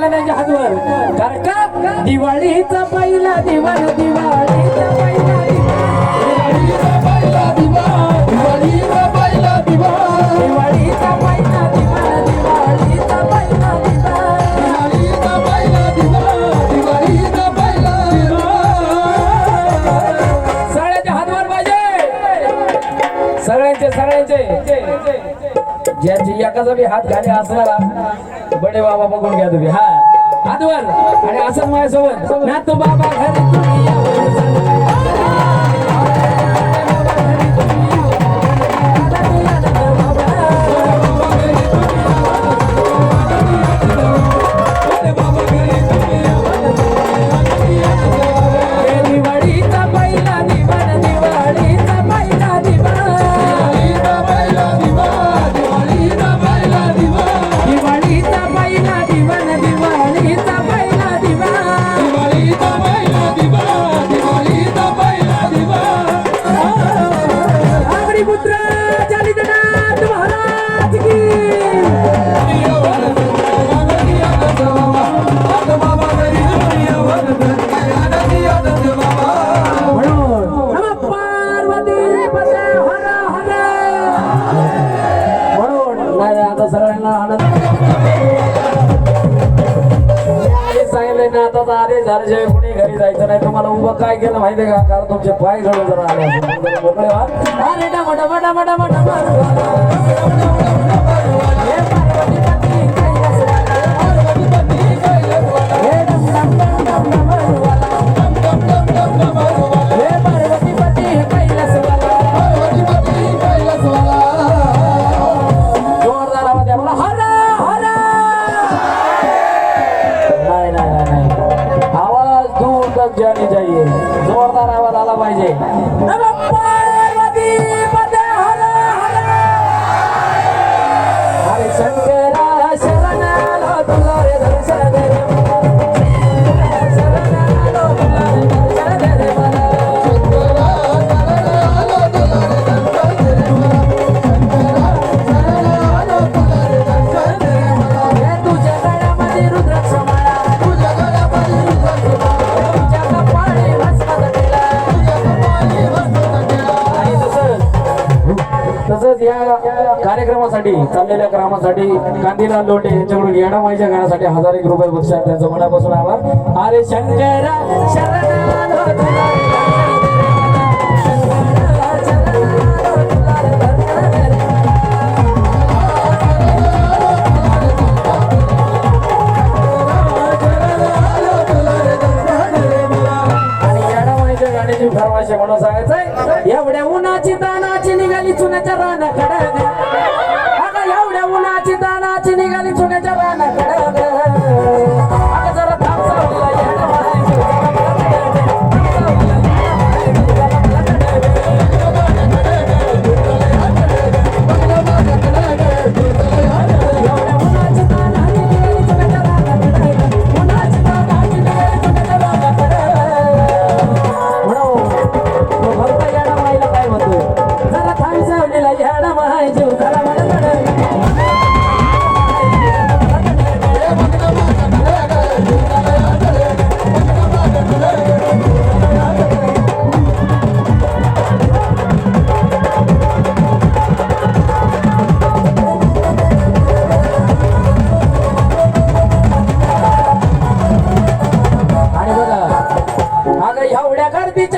पहिला त्यांच्या हातवर कारण का दिवाळीचा पहिला दिवाळ दिवाळीचा पहिला दिवाळीचा पहिला दिवाळ दिवाळीचा पहिला दिवाळ दिवाळीचा पहिला दिवाळ दिवाळीचा पहिला दिवाळ दिवाळीचा पहिला दिवाळ दिवाळीचा पहिला दिवाळ सगळ्यांच्या हातवर पाहिजे सगळ्यांचे ज्याची एकाचा बी हात खाली असणारा बडे बाबा बघून घ्या तुम्ही हा हातवर आणि असंच माझ्यासोबत ना तो बाबा घरी तुम्ही या. दिवाळीचा पहिला दिवाळ दिवाळीचा पहिला दिवाळीचा पहिला दिवाळ दिवाळीचा पहिला दिवाळ दिवाळीचा पहिला दिवाळ दिवाळीचा पहिला दिवाळ दिवाळीचा पहिला दिवाळ दिवाळीचा पहिला दिवाळ आगरी पुत्र चालितनाथ महाराज की आदेश झाल्याशिवाय कुणी घरी जायचं नाही. तुम्हाला उभं काय केलं माहितीये का कारण तुमचे पाय घडून जरा आले मोकळे व्हा. जोरदार आवाज द्या मला हरा हरा नाही आवाज दूर तक जानी चाहिए जोरदार आवाज आला पाहिजे. नमः पार्वती पते हर हर हरे शंकरा शरण आलो तुला रे दर्शन दे रे शरण आलो तुला रे दर्शन दे रे मला शंकरा शरण आलो तुला रे दर्शन दे रे मला शंकरा शरण आलो तुला रे दर्शन दे रे मला हे तुझ्या गळ्यामध्ये रुद्राक्ष माळा तुझ्या गळ्यामध्ये रुद्राक्ष माळा तुझ्या कपाळी भस्म घातला तुझ्या कपाळी भस्म घातला. आणि तसंच या कार्यक्रमासाठी चाललेल्या कामासाठी कांदीलाल लोटे यांच्याकडून येणा माईच्या गाण्यासाठी 1000 रुपये बक्षीस त्यांचं मनापासून आभार. अरे शंकरा शरण आलो तुला रे दर्शन दे रे मला. शंकरा शरण आलो तुला रे दर्शन दे रे मला. आणि येणा माईच्या गाण्याची फरमाईश म्हणून सांगायचंय एवढ्या उन्हाची तानाची निघाली चुन्याच्या रानाकडे अगं एवढ्या उन्हाची तानाची निघाली चुन्याच्या रानाकडे अगं जरा थांब सावलीला येणं म्हणायचं एवढ्या उन्हाची तानाची निघाली चुन्याच्या रानाकडे उन्हाची तानाची निघाली चुन्याच्या रानाकडे म्हणून भक्त येणं माईला काय म्हणतो जरा थांब सावलीला येणं म्हणायचं जरा मला आणि बघा अगं एवढ्या गर्दीत